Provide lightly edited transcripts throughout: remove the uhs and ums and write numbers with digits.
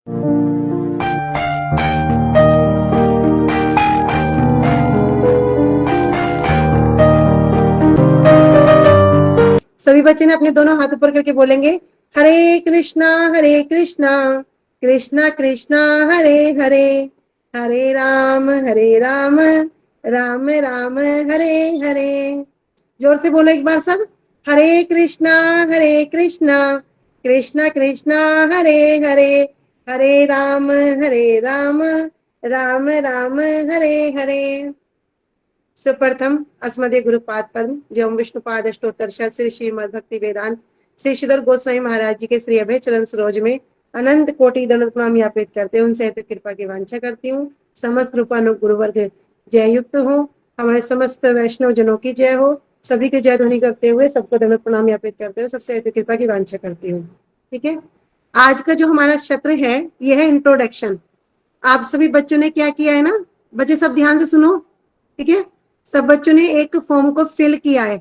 सभी बच्चे ने अपने दोनों हाथ ऊपर करके बोलेंगे, हरे कृष्णा कृष्णा कृष्णा हरे हरे, हरे राम राम राम हरे हरे। जोर से बोलो एक बार सब, हरे कृष्णा कृष्णा कृष्णा हरे हरे, हरे राम राम राम हरे हरे। सुप्रथम अस्मदीय गुरुपाद पद्म जयम विष्णुपाद अष्टोत्तर श्री श्रीमद भक्ति वेदांत श्री श्रीधर गोस्वामी महाराज जी के श्री अभय चरण सरोज में अनंत कोटि दंड प्रणाम ज्ञापित करते हैं। उनसे कृपा की वांछा करती हूँ। समस्त रूपानुग गुरुवर्ग जय युक्त हो, हमारे समस्त वैष्णव जनों की जय हो। सभी की जय ध्वनि करते हुए सबको दंड प्रणाम ज्ञापित करते हुए सबसे कृपा की वांछा करती हूँ। ठीक है, आज का जो हमारा सत्र है यह है इंट्रोडक्शन। आप सभी बच्चों ने क्या किया है ना, बच्चे सब ध्यान से सुनो। ठीक है, सब बच्चों ने एक फॉर्म को फिल किया है।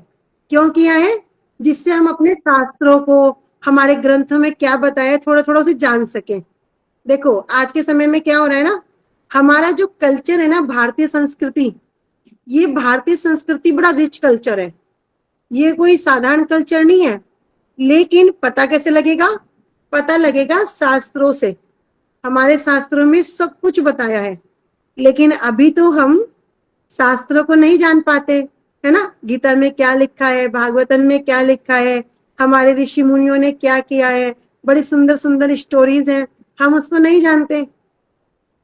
क्यों किया है? जिससे हम अपने शास्त्रों को, हमारे ग्रंथों में क्या बताया है, थोड़ा थोड़ा उसे जान सके। देखो आज के समय में क्या हो रहा है ना, हमारा जो कल्चर है ना, भारतीय संस्कृति, ये भारतीय संस्कृति बड़ा रिच कल्चर है। ये कोई साधारण कल्चर नहीं है। लेकिन पता कैसे लगेगा? पता लगेगा शास्त्रों से। हमारे शास्त्रों में सब कुछ बताया है। लेकिन अभी तो हम शास्त्रों को नहीं जान पाते, है ना। गीता में क्या लिखा है, भागवतन में क्या लिखा है, हमारे ऋषि मुनियों ने क्या किया है, बड़ी सुंदर सुंदर स्टोरीज हैं, हम उसको नहीं जानते।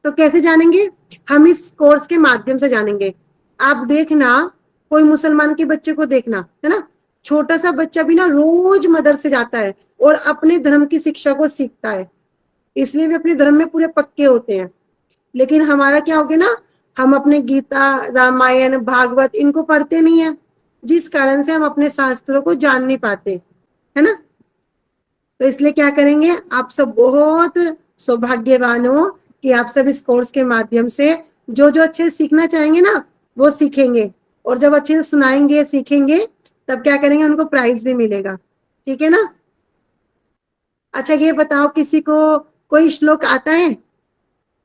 तो कैसे जानेंगे? हम इस कोर्स के माध्यम से जानेंगे। आप देखना, कोई मुसलमान के बच्चे को देखना, है ना, छोटा सा बच्चा भी ना रोज मदरसे जाता है और अपने धर्म की शिक्षा को सीखता है, इसलिए वे अपने धर्म में पूरे पक्के होते हैं। लेकिन हमारा क्या हो गया ना, हम अपने गीता, रामायण, भागवत इनको पढ़ते नहीं है, जिस कारण से हम अपने शास्त्रों को जान नहीं पाते, है ना। तो इसलिए क्या करेंगे, आप सब बहुत सौभाग्यवान हो कि आप सब इस कोर्स के माध्यम से जो जो अच्छे सीखना चाहेंगे ना वो सीखेंगे, और जब अच्छे से सुनाएंगे सीखेंगे तब क्या करेंगे, उनको प्राइज भी मिलेगा। ठीक है ना। अच्छा ये बताओ, किसी को कोई श्लोक आता है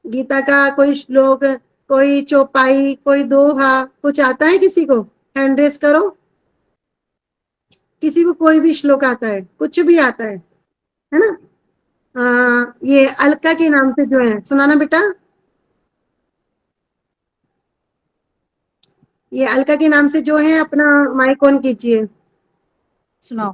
गीता का? कोई श्लोक, कोई चौपाई, कोई दोहा, कुछ आता है किसी को? हैंड रेस करो। किसी को कोई भी श्लोक आता है, कुछ भी आता है ना। ये अलका के नाम से जो है, सुनाना बेटा। ये अलका के नाम से जो है, अपना माइक ऑन कीजिए। सुनाओ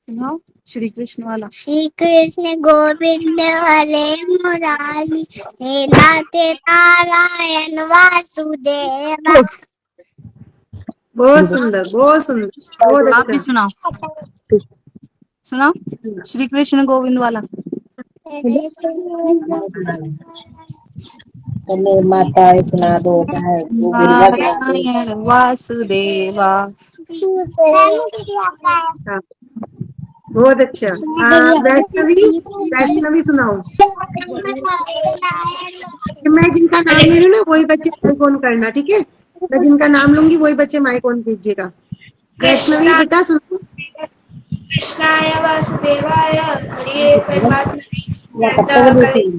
सुनाओ श्री कृष्ण वाला। श्री कृष्ण गोविंद हरे मुरारी, हे नाथे नारायण वासुदेवा। बहुत सुंदर, बहुत सुंदर, बहुत आप भी अच्छा। सुनाओ सुनाओ श्री कृष्ण गोविंद वाला। माता सुना दो, चाहे वो गिरवा सुना दो। नारायण वासुदेवा। हाँ, बहुत अच्छा। वैष्णवी, वैष्णवी सुनाओ। मैं जिनका नाम ले रही हूँ ना वही बच्चे माइक ऑन करना, ठीक है। मैं जिनका नाम लूंगी वही बच्चे माइक ऑन कीजिएगा। वैष्णवी बेटा सुनो। कृष्णाय वासुदेवाय हरे परमात्मने या तब तक कले देखिए।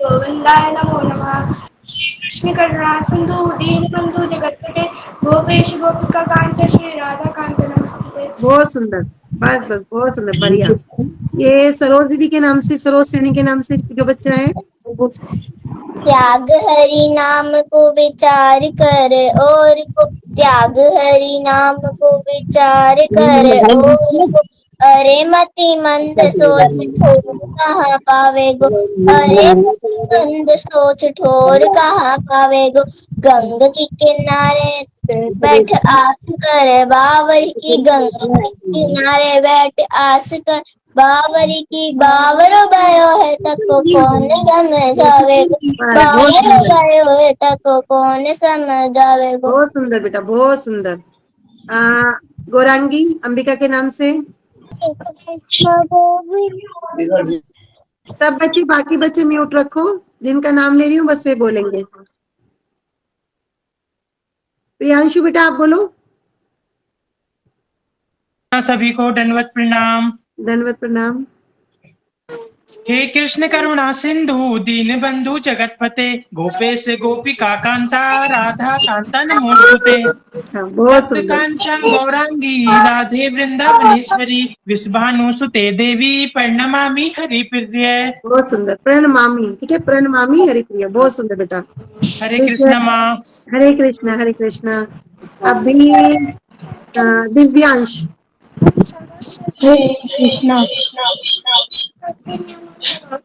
गोविंदाय नमो नमः। श्री कृष्ण करुणा सिंधु दीनबंधु जगतपते गोपेश गोपिका कांत श्री राधा कांत नमस्ते। बहुत सुंदर, बस बस, बहुत सुंदर, बढ़िया। ये सरोज दीदी के नाम से, सरोज सैनी के नाम से जो बच्चा है वो त्याग हरि नाम को विचार कर और को, त्याग हरि नाम को विचार कर और को, अरे मति मंद सोच ठोर कहाँ पावे गो, अरे मति मंद सोच ठोर कहाँ पावे गो। गंग की किनारे बैठ आस कर बावर की, गंग के किनारे बैठ आस कर बावरी की, बावरो भयो है तको कौन समझावेगो, बहुत बावरो सुंदर, भयो है तको कौन समझावेगो। बहुत सुंदर बेटा, बहुत सुंदर। गौरांगी अंबिका के नाम से। सब बच्चे, बाकी बच्चे म्यूट रखो, जिनका नाम ले रही हूँ बस वे बोलेंगे। प्रियांशु बेटा आप बोलो। सभी को दंडवत प्रणाम। धन्यवाद, प्रणाम। हे कृष्ण करुणा सिंधु दीन बंधु जगतपते गोपेश गोपिका कांता राधा कांता नमोस्तुते हाँ, बहुत तप्त सुंदर, कांचन गौरांगी राधे वृंदावनेश्वरी विश्वानुसुते देवी प्रणमामि हरिप्रिय। बहुत सुंदर। प्रणमामी, ठीक है, प्रणमामी हरिप्रिया, बहुत सुंदर बेटा। हरे ठीक है, कृष्णा माँ। हरे कृष्णा हरे कृष्णा। अभी दिव्यांश। हरे कृष्णा।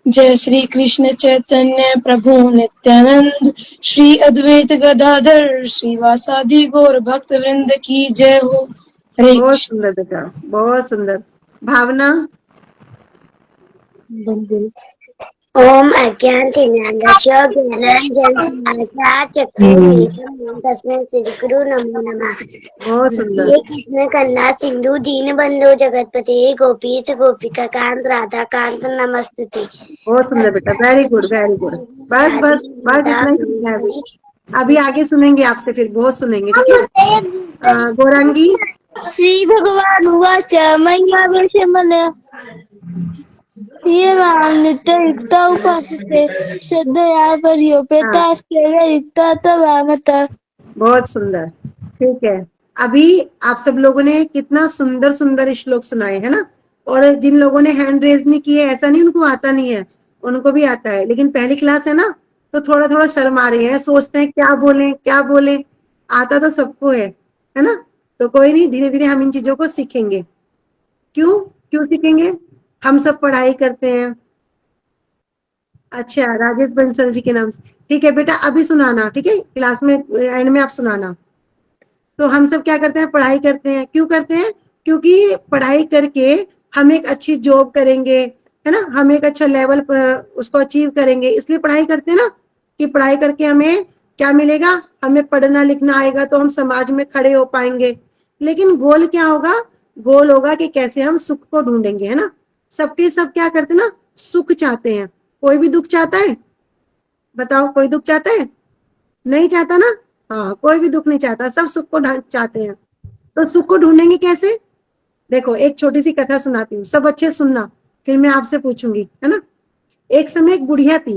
जय श्री कृष्ण चैतन्य प्रभु नित्यानंद श्री अद्वैत गदाधर श्रीवासादि गौर भक्त वृंद की जय हो। हरे बहुत कृष्ण। सुंदर बेटा, बहुत सुंदर। भावना। ओम अज्ञानतिमिरान्धस्य ज्ञानाञ्जनशलाकया चक्षुरुन्मीलितं तस्मै श्रीगुरु नमो नमः। बहुत सुंदर, हे कृष्ण कन्या सिंधु दीनबंधु जगतपते गोपीश गोपिका कांत राधा कांत नमस्तुते। बहुत सुंदर बेटा, वेरी गुड वेरी गुड। बस राधे बस बस, वृंदा इतना ही सीखना है अभी। अभी आगे सुनेंगे आपसे, फिर बहुत सुनेंगे, ठीक है। गौरांगी। श्री भगवान उवाच मय्या वेशमन ये मां नित्य युक्ता उपासते श्रद्धया हाँ, पर्योपेतास्ते युक्ता तवा मत। बहुत सुंदर, ठीक है। अभी आप सब लोगों ने कितना सुंदर सुंदर श्लोक सुनाए है ना। और जिन लोगों ने हैंड रेज नहीं किए, ऐसा नहीं उनको आता नहीं है, उनको भी आता है, लेकिन पहली क्लास है ना, तो थोड़ा थोड़ा शर्म आ रही है, सोचते हैं क्या बोले क्या बोले। आता तो सबको है ना। तो कोई नहीं, धीरे धीरे हम इन चीजों को सीखेंगे। क्यों क्यों सीखेंगे? हम सब पढ़ाई करते हैं। अच्छा, राजेश बंसल जी के नाम से, ठीक है बेटा, अभी सुनाना, ठीक है, क्लास में एंड में आप सुनाना। तो हम सब क्या करते हैं? पढ़ाई करते हैं। क्यों करते हैं? क्योंकि पढ़ाई करके हम एक अच्छी जॉब करेंगे, है ना, हम एक अच्छा लेवल पर उसको अचीव करेंगे, इसलिए पढ़ाई करते हैं ना। कि पढ़ाई करके हमें क्या मिलेगा? हमें पढ़ना लिखना आएगा तो हम समाज में खड़े हो पाएंगे। लेकिन गोल क्या होगा? गोल होगा कि कैसे हम सुख को ढूंढेंगे, है ना। सबके सब क्या करते हैं ना, सुख चाहते हैं। कोई भी दुख चाहता है? बताओ, कोई दुख चाहता है? नहीं चाहता ना। हाँ, कोई भी दुख नहीं चाहता, सब सुख को चाहते हैं। तो सुख को ढूंढेंगे कैसे? देखो, एक छोटी सी कथा सुनाती हूँ, सब अच्छे सुनना, फिर मैं आपसे पूछूंगी, है ना। एक समय एक बुढ़िया थी।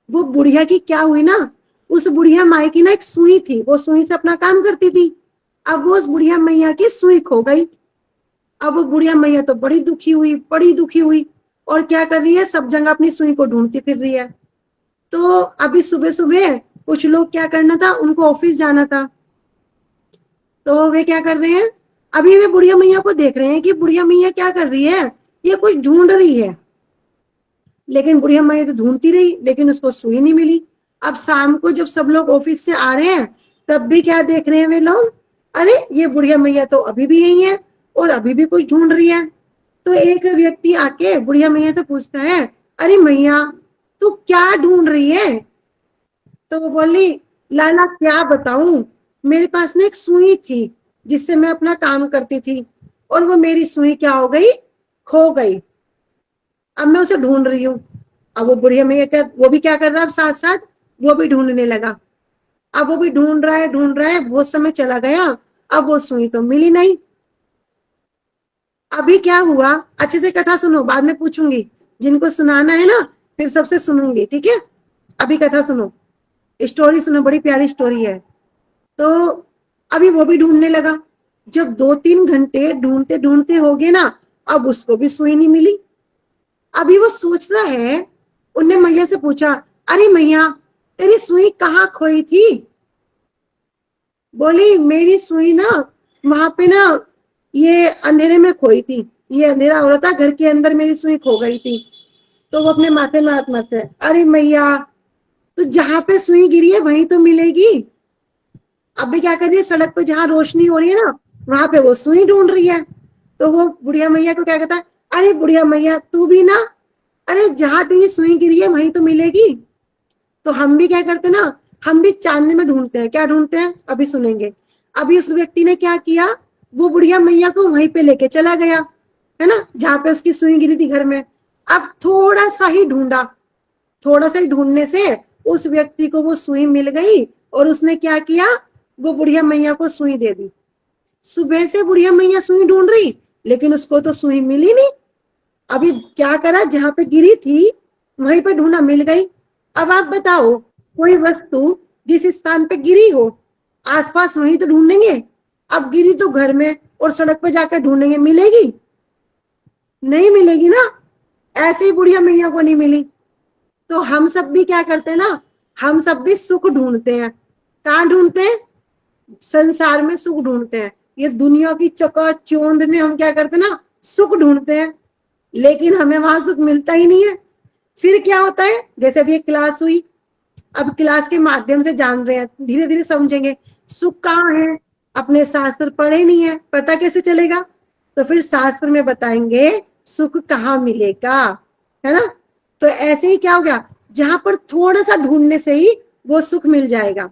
वो बुढ़िया की क्या हुई ना, उस बुढ़िया माई की ना एक सुई थी, वो सुई से अपना काम करती थी। अब वो उस बुढ़िया मैया की सुई खो गई। अब वो बुढ़िया मैया तो बड़ी दुखी हुई, बड़ी दुखी हुई, और क्या कर रही है? सब जगह अपनी सुई को ढूंढती फिर रही है। तो अभी सुबह सुबह कुछ लोग क्या करना था, उनको ऑफिस जाना था। तो वे क्या कर रहे हैं? अभी वे बुढ़िया मैया को देख रहे हैं कि बुढ़िया मैया क्या कर रही है, ये कुछ ढूंढ रही है। लेकिन बुढ़िया मैया तो ढूंढती रही, लेकिन उसको सुई नहीं मिली। अब शाम को जब सब लोग ऑफिस से आ रहे हैं, तब भी क्या देख रहे हैं वे लोग? अरे, ये बुढ़िया मैया तो अभी भी यही है और अभी भी कुछ ढूंढ रही है। तो एक व्यक्ति आके बुढ़िया मैया से पूछता है, अरे मैया, तू क्या ढूंढ रही है? तो वो बोली, लाला क्या बताऊं, मेरे पास ना एक सुई थी जिससे मैं अपना काम करती थी, और वो मेरी सुई क्या हो गई? खो गई। अब मैं उसे ढूंढ रही हूँ। अब वो बुढ़िया मैया क्या, वो भी क्या कर रहा है? अब साथ साथ वो भी ढूंढने लगा। अब वो भी ढूंढ रहा है, बहुत समय चला गया, अब वो सुई तो मिली नहीं। अभी क्या हुआ? अच्छे से कथा सुनो, बाद में पूछूंगी, जिनको सुनाना है ना फिर सबसे सुनूंगी, ठीक है। अभी कथा सुनो, स्टोरी सुनो, बड़ी प्यारी स्टोरी है। तो अभी वो भी ढूंढने लगा। जब 2-3 घंटे ढूंढते ढूंढते हो गए ना, अब उसको भी सुई नहीं मिली। अभी वो सोच रहा है, उनने मैया से पूछा, अरे मैया, तेरी सुई कहाँ खोई थी? बोली, मेरी सुई ना वहां पे ना, ये अंधेरे में खोई थी, ये अंधेरा हो रहा था, घर के अंदर मेरी सुई खो गई थी। तो वो अपने माथे में हाथ मारते हैं, अरे मैया, तो जहां पे सुई गिरी है वहीं तो मिलेगी। अब भी क्या कर रही है? सड़क पे जहां रोशनी हो रही है ना, वहां पे वो सुई ढूंढ रही है। तो वो बुढ़िया मैया को क्या कहता है, अरे बुढ़िया मैया, तू भी ना, अरे जहां तेरी सुई गिरी है वहीं तो मिलेगी। तो हम भी क्या करते ना, हम भी चांदने में ढूंढते हैं। क्या ढूंढते हैं? अभी सुनेंगे। अभी उस व्यक्ति ने क्या किया, वो बुढ़िया मैया को वहीं पे लेके चला गया, है ना, जहां पे उसकी सुई गिरी थी घर में। अब थोड़ा सा ही ढूंढा, थोड़ा सा ही ढूंढने से उस व्यक्ति को वो सुई मिल गई, और उसने क्या किया, वो बुढ़िया मैया को सुई दे दी। सुबह से बुढ़िया मैया सुई ढूंढ रही, लेकिन उसको तो सुई मिली नहीं। अभी क्या करा, जहां पे गिरी थी वहीं पे ढूंढा, मिल गई। अब आप बताओ, कोई वस्तु जिस स्थान पे गिरी हो आसपास वहीं तो ढूंढेंगे। अब गिरी तो घर में और सड़क पे जाकर ढूंढेंगे, मिलेगी? नहीं मिलेगी ना। ऐसे ही बुढ़िया मैया को नहीं मिली। तो हम सब भी क्या करते हैं ना, हम सब भी सुख ढूंढते हैं। कहाँ ढूंढते हैं? संसार में सुख ढूंढते हैं। ये दुनिया की चकाचौंध में हम क्या करते हैं ना, सुख ढूंढते हैं, लेकिन हमें वहां सुख मिलता ही नहीं है। फिर क्या होता है, जैसे अभी एक क्लास हुई, अब क्लास के माध्यम से जान रहे हैं, धीरे धीरे समझेंगे सुख कहाँ है। अपने शास्त्र पढ़े नहीं है, पता कैसे चलेगा? तो फिर शास्त्र में बताएंगे सुख कहाँ मिलेगा, है ना। तो ऐसे ही क्या हो गया, जहां पर थोड़ा सा ढूंढने से ही वो सुख मिल जाएगा।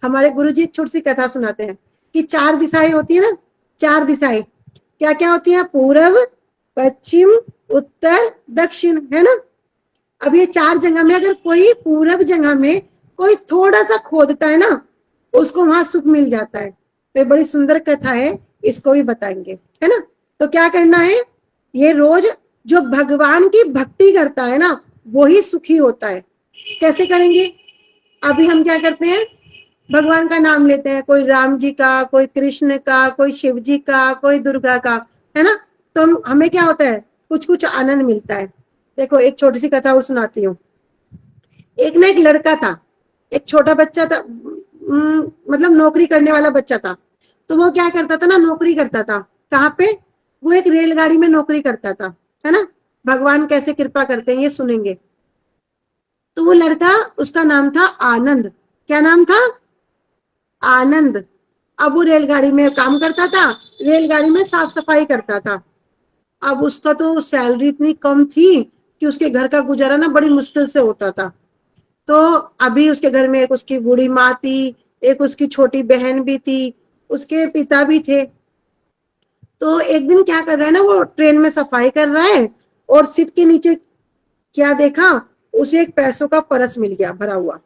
हमारे गुरुजी एक छोटी सी कथा सुनाते हैं कि 4 दिशाएं होती है ना। 4 दिशाएं क्या क्या होती है? पूर्व, पश्चिम, उत्तर, दक्षिण, है ना। अब ये 4 जगह में अगर कोई पूरब जगह में कोई थोड़ा सा खोदता है ना, उसको वहां सुख मिल जाता है। तो ये बड़ी सुंदर कथा है, इसको भी बताएंगे, है ना। तो क्या करना है, ये रोज जो भगवान की भक्ति करता है ना, वो ही सुखी होता है। कैसे करेंगे? अभी हम क्या करते हैं, भगवान का नाम लेते हैं, कोई राम जी का, कोई कृष्ण का, कोई शिव जी का, कोई दुर्गा का, है ना। तो हमें क्या होता है, कुछ कुछ आनंद मिलता है। देखो एक छोटी सी कथा वो सुनाती हूँ। एक ना एक लड़का था, एक छोटा बच्चा था, मतलब नौकरी करने वाला बच्चा था। तो वो क्या करता था ना, नौकरी करता था। कहाँ पे? वो एक रेलगाड़ी में नौकरी करता था, है ना। भगवान कैसे कृपा करते हैं ये सुनेंगे। तो वो लड़का, उसका नाम था आनंद। क्या नाम था? आनंद। अब वो रेलगाड़ी में काम करता था, रेलगाड़ी में साफ सफाई करता था। अब उसका तो सैलरी इतनी कम थी कि उसके घर का गुजारा ना बड़ी मुश्किल से होता था। तो अभी उसके घर में एक उसकी बूढ़ी माँ थी, एक उसकी छोटी बहन भी थी, उसके पिता भी थे। तो एक दिन क्या कर रहा है ना, वो ट्रेन में सफाई कर रहा है और सीट के नीचे क्या देखा, उसे एक पैसों का परस मिल गया भरा हुआ।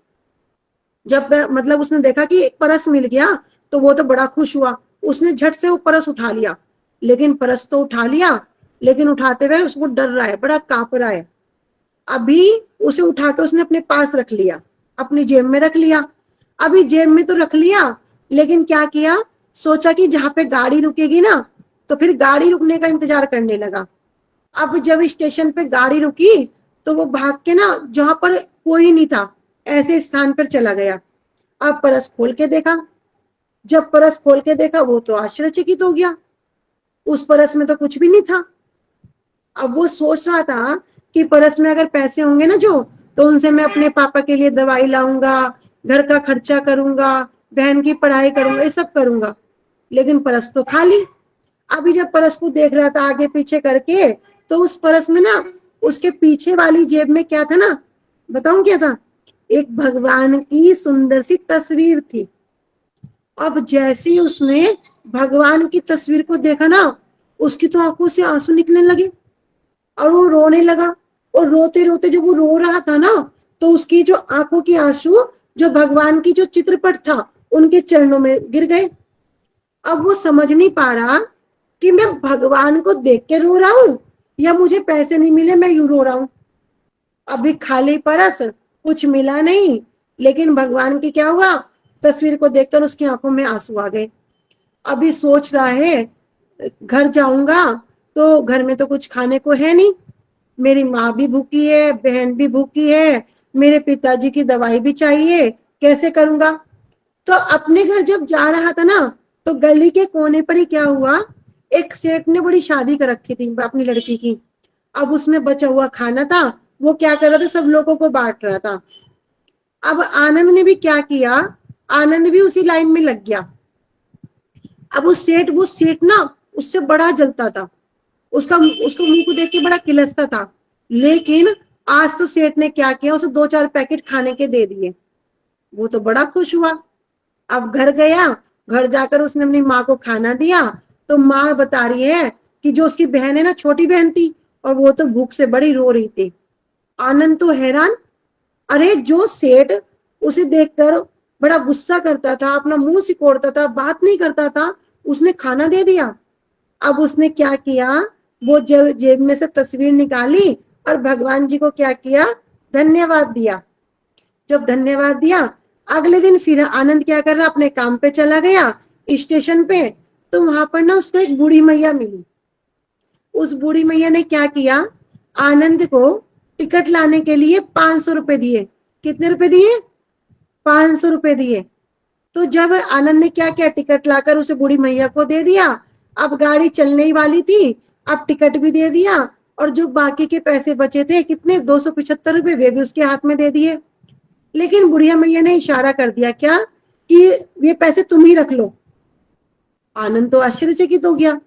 जब मतलब उसने देखा कि एक परस मिल गया तो वो तो बड़ा खुश हुआ। उसने झट से वो परस उठा लिया, लेकिन परस तो उठा लिया, लेकिन उठाते हुए उसको डर रहा है, बड़ा कांप रहा है। अभी उसे उठा के उसने अपने पास रख लिया, अपनी जेब में रख लिया। अभी जेब में तो रख लिया, लेकिन क्या किया, सोचा कि जहां पे गाड़ी रुकेगी ना, तो फिर गाड़ी रुकने का इंतजार करने लगा। अब जब स्टेशन पे गाड़ी रुकी तो वो भाग के ना, जहां पर कोई नहीं था ऐसे स्थान पर चला गया। अब परस खोल के देखा, जब परस खोल के देखा वो तो आश्चर्यचकित हो गया, उस परस में तो कुछ भी नहीं था। अब वो सोच रहा था कि परस में अगर पैसे होंगे ना जो, तो उनसे मैं अपने पापा के लिए दवाई लाऊंगा, घर का खर्चा करूंगा, बहन की पढ़ाई करूंगा, ये सब करूंगा, लेकिन परस तो खाली। अभी जब परस को देख रहा था आगे पीछे करके, तो उस परस में ना, उसके पीछे वाली जेब में क्या था ना, बताऊं क्या था? एक भगवान की सुंदर सी तस्वीर थी। अब जैसे ही उसने भगवान की तस्वीर को देखा ना, उसकी तो आंखों से आंसू निकलने लगे और वो रोने लगा। और रोते रोते जब वो रो रहा था ना, तो उसकी जो आंखों की आंसू जो भगवान की जो चित्रपट था उनके चरणों में गिर गए। अब वो समझ नहीं पा रहा कि मैं भगवान को देख के रो रहा हूं या मुझे पैसे नहीं मिले मैं यूं रो रहा हूं। अभी खाली परस, कुछ मिला नहीं, लेकिन भगवान की क्या हुआ, तस्वीर को देखकर उसकी आंखों में आंसू आ गए। अभी सोच रहा है घर जाऊंगा तो घर में तो कुछ खाने को है नहीं, मेरी माँ भी भूखी है, बहन भी भूखी है, मेरे पिताजी की दवाई भी चाहिए, कैसे करूंगा। तो अपने घर जब जा रहा था ना, तो गली के कोने पर ही क्या हुआ, एक सेठ ने बड़ी शादी कर रखी थी अपनी लड़की की। अब उसमें बचा हुआ खाना था, वो क्या कर रहा था, सब लोगों को बांट रहा था। अब आनंद ने भी क्या किया, आनंद भी उसी लाइन में लग गया। अब वो सेठ ना उससे बड़ा जलता था, उसको मुंह को देख के बड़ा किलसता था। लेकिन आज तो सेठ ने क्या किया, उसे 2-4 पैकेट खाने के दे दिए। वो तो बड़ा खुश हुआ। अब घर गया, घर जाकर उसने अपनी माँ को खाना दिया, तो माँ बता रही है कि जो उसकी बहन है ना, छोटी बहन थी, और वो तो भूख से बड़ी रो रही थी। आनंद तो हैरान, अरे जो सेठ उसे देखकर बड़ा गुस्सा करता था, अपना मुंह सिकोड़ता था, बात नहीं करता था, उसने खाना दे दिया। अब उसने क्या किया, वो जेब में से तस्वीर निकाली और भगवान जी को क्या किया, धन्यवाद दिया। जब धन्यवाद दिया, अगले दिन फिर आनंद क्या कर रहा, अपने काम पे चला गया स्टेशन पे। तो वहां पर ना उसको एक बूढ़ी मैया मिली। उस बूढ़ी मैया ने क्या किया, आनंद को टिकट लाने के लिए 500 रुपए दिए। कितने रुपए दिए, 500 रुपए दिए। तो जब आनंद ने क्या किया, टिकट लाकर उसे बूढ़ी मैया को दे दिया। अब गाड़ी चलने ही वाली थी, अब टिकट भी दे दिया और जो बाकी के पैसे बचे थे, कितने 275 रुपए, वे भी उसके हाथ में दे दिए। लेकिन बुढ़िया मैया ने इशारा कर दिया क्या, कि ये पैसे तुम ही रख लो। आनंद तो आश्चर्यचकित हो गया।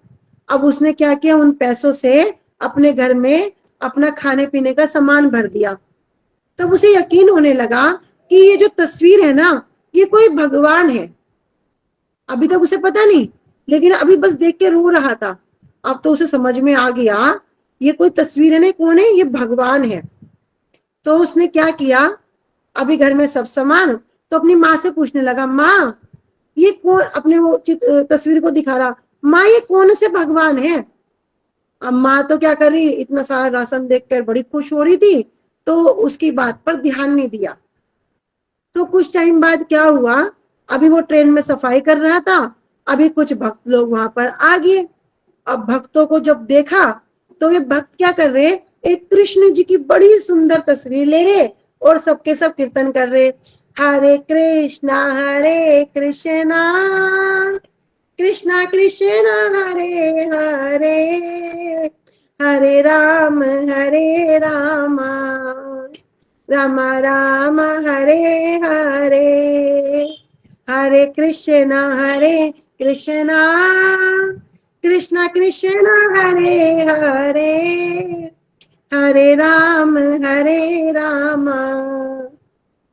अब उसने क्या किया, उन पैसों से अपने घर में अपना खाने पीने का सामान भर दिया। तब उसे यकीन होने लगा कि ये जो तस्वीर है ना, ये कोई भगवान है। अभी तक उसे पता नहीं, लेकिन अभी बस देख के रो रहा था। अब तो उसे समझ में आ गया ये कोई तस्वीर है नहीं, कौन है, ये भगवान है। तो उसने क्या किया, अभी घर में सब सामान, तो अपनी माँ से पूछने लगा, माँ ये कौन, अपने वो तस्वीर को दिखा रहा, माँ ये कौन से भगवान है। अब माँ तो क्या कर रही, इतना सारा राशन देखकर बड़ी खुश हो रही थी, तो उसकी बात पर ध्यान नहीं दिया। तो कुछ टाइम बाद क्या हुआ, अभी वो ट्रेन में सफाई कर रहा था, अभी कुछ भक्त लोग वहां पर आ गए। अब भक्तों को जब देखा तो ये भक्त क्या कर रहे, एक कृष्ण जी की बड़ी सुंदर तस्वीर ले रहे और सबके सब कीर्तन कर रहे, हरे कृष्णा कृष्णा कृष्णा हरे हरे, हरे राम राम राम हरे हरे, हरे कृष्णा कृष्णा कृष्णा हरे हरे, हरे राम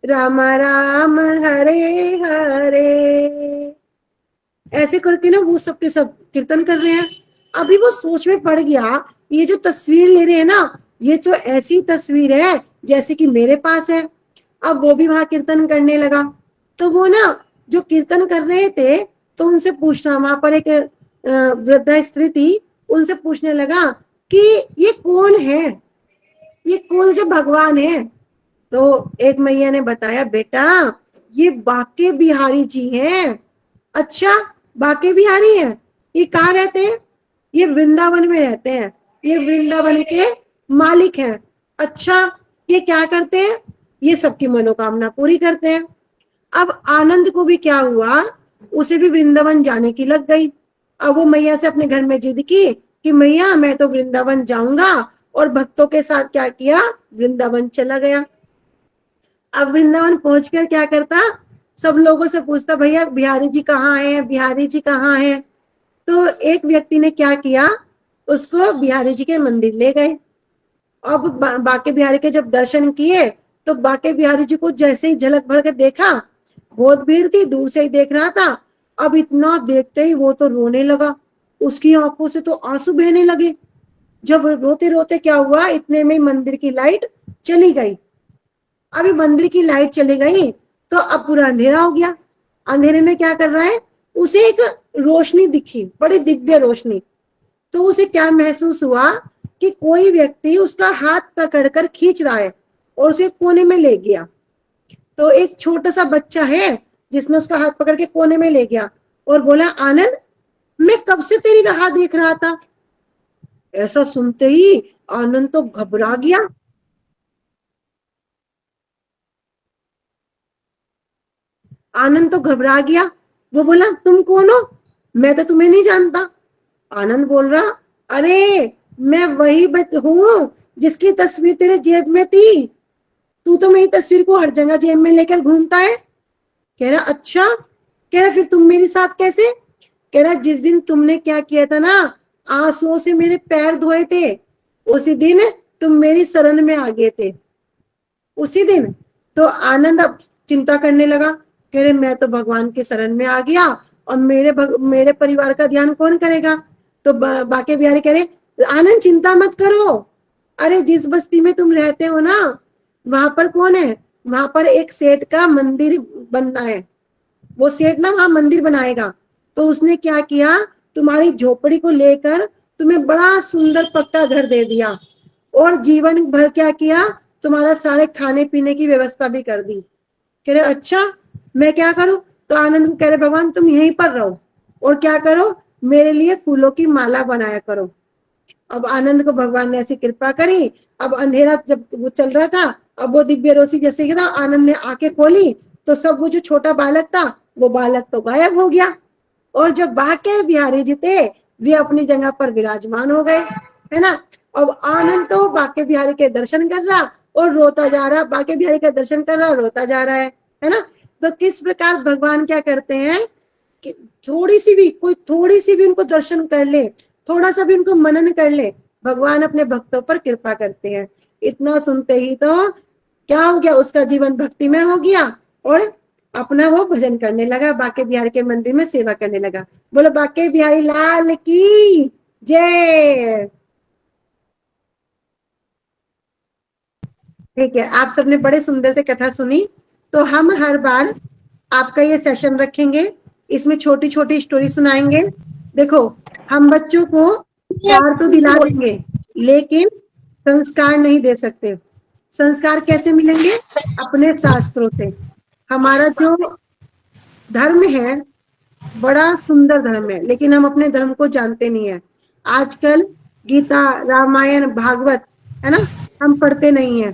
राम राम हरे हरे। ऐसे करके ना वो सबके सब कीर्तन कर रहे हैं। अभी वो सोच में पड़ गया, ये जो तस्वीर ले रहे हैं ना, ये तो ऐसी तस्वीर है जैसे कि मेरे पास है। अब वो भी वहां कीर्तन करने लगा। तो वो ना जो कीर्तन कर रहे थे, तो उनसे पूछना, वहां पर एक वृद्धा स्त्री थी, उनसे पूछने लगा कि ये कौन है, ये कौन से भगवान है। तो एक मैया ने बताया, बेटा ये बाके बिहारी जी हैं। अच्छा, बाके बिहारी हैं, ये कहाँ रहते हैं, ये वृंदावन में रहते हैं, ये वृंदावन के मालिक हैं। अच्छा, ये क्या करते हैं, ये सबकी मनोकामना पूरी करते हैं। अब आनंद को भी क्या हुआ, उसे भी वृंदावन जाने की लग गई। अब वो मैया से अपने घर में जिद की कि मैया मैं तो वृंदावन जाऊंगा, और भक्तों के साथ क्या किया, वृंदावन चला गया। अब वृंदावन पहुंचकर क्या करता, सब लोगों से पूछता, भैया बिहारी जी कहाँ हैं, बिहारी जी कहाँ हैं। तो एक व्यक्ति ने क्या किया, उसको बिहारी जी के मंदिर ले गए। अब बाके बिहारी के जब दर्शन किए, तो बाके बिहारी जी को जैसे ही झलक भर के देखा, बहुत भीड़ थी, दूर से ही देख रहा था। अब इतना देखते ही वो तो रोने लगा, उसकी आंखों से तो आंसू बहने लगे। जब रोते रोते क्या हुआ, इतने में मंदिर की लाइट चली गई। अभी मंदिर की लाइट चली गई तो अब पूरा अंधेरा हो गया। अंधेरे में क्या कर रहा है, उसे एक रोशनी दिखी, बड़ी दिव्य रोशनी। तो उसे क्या महसूस हुआ कि कोई व्यक्ति उसका हाथ पकड़कर खींच रहा है और उसे कोने में ले गया। तो एक छोटा सा बच्चा है जिसने उसका हाथ पकड़ के कोने में ले गया और बोला, आनंद मैं कब से तेरी राह देख रहा था। ऐसा सुनते ही आनंद तो घबरा गया। आनंद तो घबरा गया। वो बोला, तुम कौन हो, मैं तो तुम्हें नहीं जानता। आनंद बोल रहा, अरे मैं वही हूँ जिसकी तस्वीर तेरे जेब में थी, तू तो मेरी तस्वीर को हर जगह जेब में लेकर घूमता है। कह रहा, अच्छा। कह रहा, फिर तुम मेरे साथ कैसे। कह रहा, जिस दिन तुमने क्या किया था ना, आंसुओं से मेरे पैर धोए थे, उसी दिन तुम मेरी शरण में आ गए थे, उसी दिन। तो आनंद अब चिंता करने लगा, कह रहे मैं तो भगवान के शरण में आ गया और मेरे परिवार का ध्यान कौन करेगा। तो बाके बिहारी कह रहे, आनंद चिंता मत करो, अरे जिस बस्ती में तुम रहते हो ना, वहां पर कौन है, वहां पर एक सेठ का मंदिर बनना है, वो सेठ ना वहां मंदिर बनाएगा। तो उसने क्या किया, तुम्हारी झोपड़ी को लेकर तुम्हें बड़ा सुंदर पक्का घर दे दिया और जीवन भर क्या किया, तुम्हारा सारे खाने पीने की व्यवस्था भी कर दी। कह रहे अच्छा मैं क्या करूं? तो आनंद को कह रहे भगवान तुम यहीं पर रहो और क्या करो, मेरे लिए फूलों की माला बनाया करो। अब आनंद को भगवान ने ऐसी कृपा करी। अब अंधेरा जब वो चल रहा था, अब वो दिव्य रोशनी जैसे कि ना आनंद ने आंखें खोली तो सब वो जो छोटा बालक था वो बालक तो गायब हो गया और जो बाके बिहारी जी थे वे अपनी जगह पर विराजमान हो गए, है ना। अब आनंद तो बाके बिहारी के दर्शन कर रहा और रोता जा रहा, बाके बिहारी का दर्शन कर रहा रोता जा रहा है ना। तो किस प्रकार भगवान क्या करते हैं कि थोड़ी सी भी उनको दर्शन कर ले, थोड़ा सा भी उनको मनन कर ले, भगवान अपने भक्तों पर कृपा करते हैं। इतना सुनते ही तो क्या हो गया, उसका जीवन भक्ति में हो गया और अपना वो भजन करने लगा, बाके बिहारी के मंदिर में सेवा करने लगा। बोलो बाके बिहारी लाल की जय। ठीक है, आप सबने बड़े सुंदर से कथा सुनी। तो हम हर बार आपका ये सेशन रखेंगे, इसमें छोटी छोटी स्टोरी सुनाएंगे। देखो हम बच्चों को प्यार तो दिला देंगे लेकिन संस्कार नहीं दे सकते। संस्कार कैसे मिलेंगे? अपने शास्त्रों से। हमारा जो धर्म है बड़ा सुंदर धर्म है लेकिन हम अपने धर्म को जानते नहीं है। आजकल गीता, रामायण, भागवत है ना, हम पढ़ते नहीं है।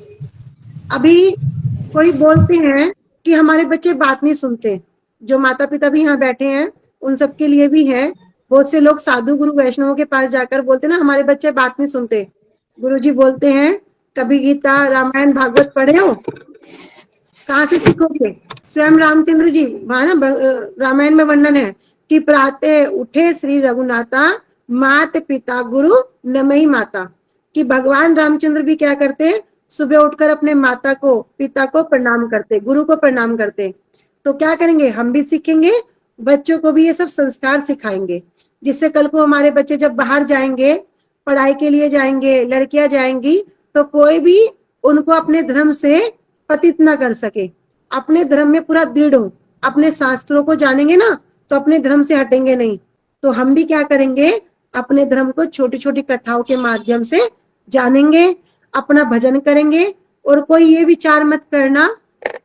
अभी कोई बोलते हैं कि हमारे बच्चे बात नहीं सुनते। जो माता पिता भी यहाँ बैठे हैं उन सबके लिए भी है। बहुत से लोग साधु गुरु वैष्णवों के पास जाकर बोलते ना हमारे बच्चे बात नहीं सुनते। गुरुजी बोलते हैं कभी गीता, रामायण, भागवत पढ़े हो? कहाँ से सीखोगे? स्वयं रामचंद्र जी वहां ना रामायण में वर्णन है कि प्रातः उठे श्री रघुनाथा, मात पिता गुरु नमई माता। कि भगवान रामचंद्र भी क्या करते, सुबह उठकर अपने माता को, पिता को प्रणाम करते, गुरु को प्रणाम करते। तो क्या करेंगे, हम भी सीखेंगे, बच्चों को भी ये सब संस्कार सिखाएंगे, जिससे कल को हमारे बच्चे जब बाहर जाएंगे, पढ़ाई के लिए जाएंगे, लड़कियां जाएंगी, तो कोई भी उनको अपने धर्म से पतित ना कर सके। अपने धर्म में पूरा दृढ़ हो, अपने शास्त्रों को जानेंगे ना तो अपने धर्म से हटेंगे नहीं। तो हम भी क्या करेंगे, अपने धर्म को छोटी छोटी कथाओं के माध्यम से जानेंगे, अपना भजन करेंगे। और कोई ये विचार मत करना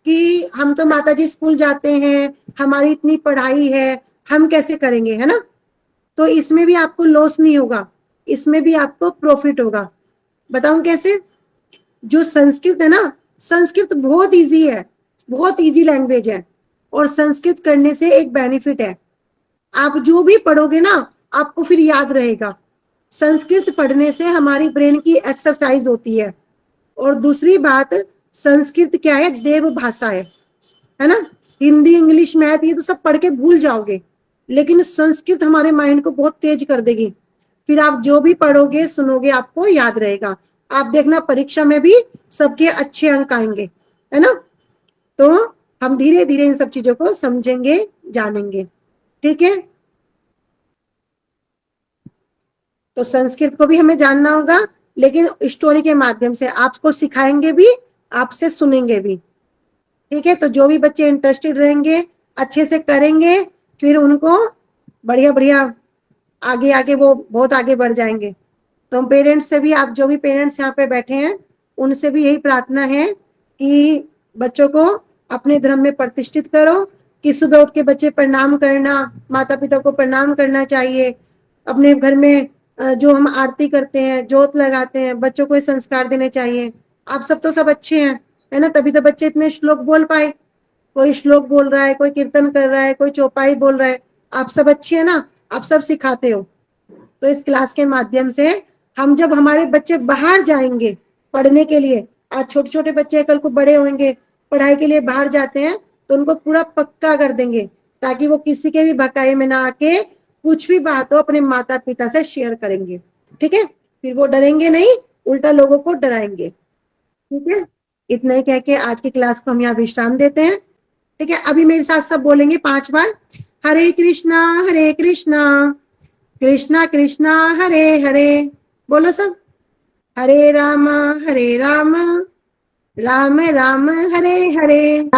कि हम तो माताजी स्कूल जाते हैं, हमारी इतनी पढ़ाई है, हम कैसे करेंगे, है ना। तो इसमें भी आपको लॉस नहीं होगा, इसमें भी आपको प्रॉफिट होगा। बताऊं कैसे? जो संस्कृत है ना, संस्कृत बहुत इजी है, बहुत इजी लैंग्वेज है। और संस्कृत करने से एक बेनिफिट है, आप जो भी पढ़ोगे ना आपको फिर याद रहेगा। संस्कृत पढ़ने से हमारी ब्रेन की एक्सरसाइज होती है। और दूसरी बात, संस्कृत क्या है, देव भाषा है ना। हिंदी, इंग्लिश, मैथ ये तो सब पढ़ के भूल जाओगे, लेकिन संस्कृत हमारे माइंड को बहुत तेज कर देगी। फिर आप जो भी पढ़ोगे, सुनोगे, आपको याद रहेगा। आप देखना परीक्षा में भी सबके अच्छे अंक आएंगे, है ना। तो हम धीरे धीरे इन सब चीजों को समझेंगे, जानेंगे, ठीक है। तो संस्कृत को भी हमें जानना होगा, लेकिन स्टोरी के माध्यम से आपको सिखाएंगे भी, आपसे सुनेंगे भी, ठीक है। तो जो भी बच्चे इंटरेस्टेड रहेंगे, अच्छे से करेंगे, फिर उनको बढ़िया बढ़िया आगे आगे वो बहुत आगे बढ़ जाएंगे। तो पेरेंट्स से भी, आप जो भी पेरेंट्स यहाँ पे बैठे हैं उनसे भी यही प्रार्थना है कि बच्चों को अपने धर्म में प्रतिष्ठित करो। कि सुबह उठ के बच्चे प्रणाम करना, माता पिता को प्रणाम करना चाहिए। अपने घर में जो हम आरती करते हैं, जोत लगाते हैं, बच्चों को संस्कार देने चाहिए। आप सब तो सब अच्छे हैं, है ना, तभी तो बच्चे इतने श्लोक बोल पाए। कोई श्लोक बोल रहा है, कोई कीर्तन कर रहा है, कोई चौपाई बोल रहा है। आप सब अच्छे हैं ना, आप सब सिखाते हो। तो इस क्लास के माध्यम से हम, जब हमारे बच्चे बाहर जाएंगे पढ़ने के लिए, आज छोटे छोटे बच्चे कल को बड़े होंगे, पढ़ाई के लिए बाहर जाते हैं, तो उनको पूरा पक्का कर देंगे, ताकि वो किसी के भी भकाई में ना आके कुछ भी बात हो अपने माता पिता से शेयर करेंगे, ठीक है। फिर वो डरेंगे नहीं, उल्टा लोगों को डराएंगे, ठीक है। इतना ही कह के आज की क्लास को हम यहाँ विश्राम देते हैं, ठीक है। अभी मेरे साथ सब बोलेंगे 5 बार, हरे कृष्णा कृष्णा कृष्णा हरे हरे। बोलो सब, हरे राम राम राम हरे हरे।